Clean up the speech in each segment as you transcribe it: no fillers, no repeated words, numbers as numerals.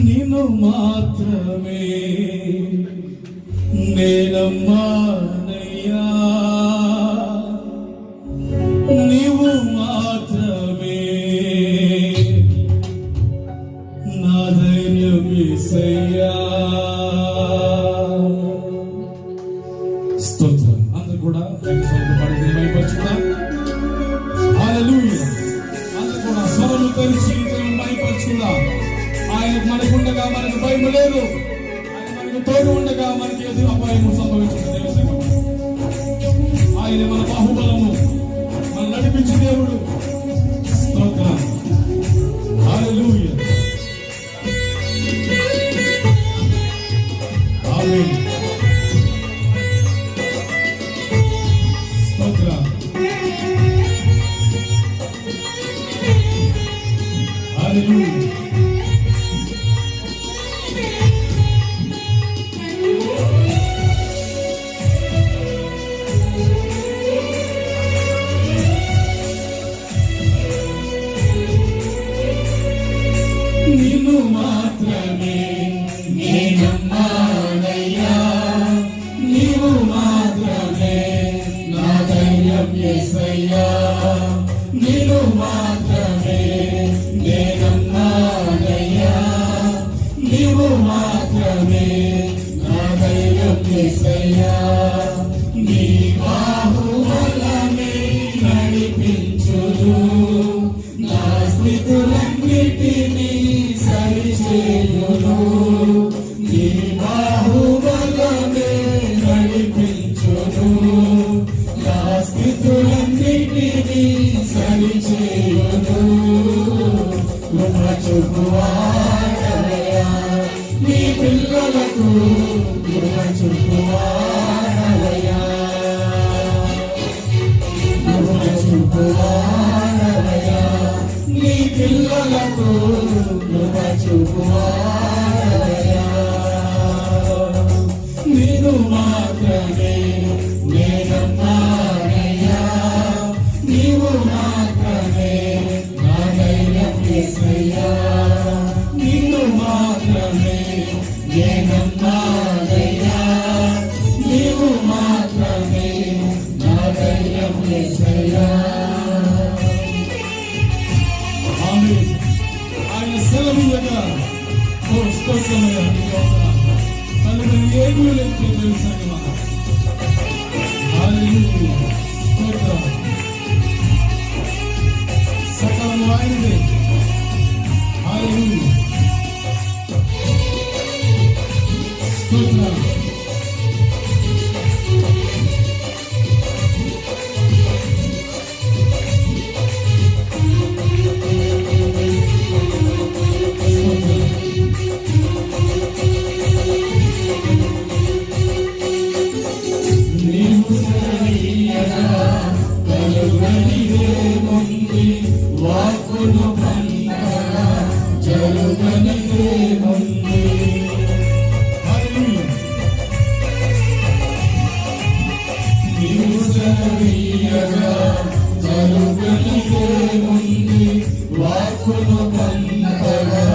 నిన్ను మాత్రమే నేనమ్మానయ్యా, నీవు మాత్రమే నా ధైర్యం యేసయ్యా. స్తోత్రం. అందరూ కూడా పాడి మైపరచుకుందాం. హల్లెలూయా. అందరూ కూడా స్వరము తెరిచి మైపరచుకుందాం. ఆయన మనకుండగా మనకు భయం లేదు. ఆయన మనకు తోడు ఉండగా మనకి ఎదురు అపాయము సంభవించిన దేవసంగం. ఆయన మన బాహుబలము, మన నడిపించే దేవుడు. స్తోత్రం. హల్లెలూయా. ఆమేన్. స్తోత్రం. హల్లెలూయా. నిన్ను మాత్రమే నేనమ్మానయ్యా, నీవు మాత్రమే నా ధైర్యం యేసయ్యా. నిన్ను మాత్రమే నేనమ్మానయ్యా, నీవు మాత్రమే నా ధైర్యం యేసయ్యా. నీ బాహుబలమే నడిపించును, నా స్థితులన్నిటినీ సరిచేయును. నీ బాహుబలమే నడిపించును, నా స్థితులన్నిటినీ సరిచేయును. కృప చూపువాడవయ్యా నీ పిల్లలకు, కృప చూపువాడవయ్యా, కృప చూపువాడవయ్యా నీ పిల్లలకు, కృప చూపువాడవయ్యా. నీవు మాత్రమే నేనమ్మానయ్యా, నీవు మాత్రమే నా ధైర్యం యేసయ్యా. నీవు మాత్రమే నేనమ్మానయ్యా, నీవు మాత్రమే నా ధైర్యం యేసయ్యా. ఆమేన్. ఆయన సెలవుగా స్తోత్రమయ్యా. తనకు ఏమీ లేదు తెలుసా. హల్లెలూయా. స్తోత్రం. సకలము ఆయనదే. హల్లెలూయా. స్తోత్రం. వాక్కును పంపగా జరుగునిదే ముందు. నీవు సెలవీయగా జరుగునిదే ముందు, వాక్కును పంపగా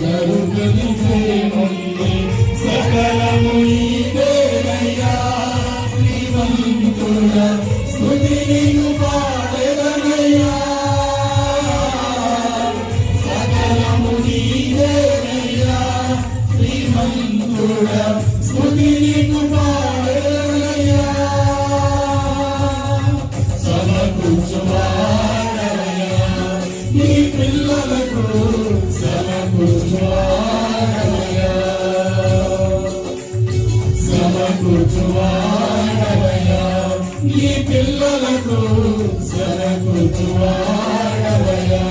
జరుగునిదే ముందు. సకలము నీవేనయ్యా శ్రీమంతుడా, స్తుతి నీకు పాడెదనయ్యా. సకలము నీవేనయ్యా శ్రీమంతుడా, స్తుతి నీకు పాడెదనయ్యా. సమకూర్చువాడవయ్యా నీ పిల్లలకు, సమకూర్చువాడవయ్యా, సమకూర్చువాడవయ్యా నీ పిల్లలకు, సమకూర్చువాడవయ్యా.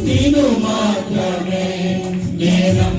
నిన్ను మాత్రమే నేనమ్మానయ్యా,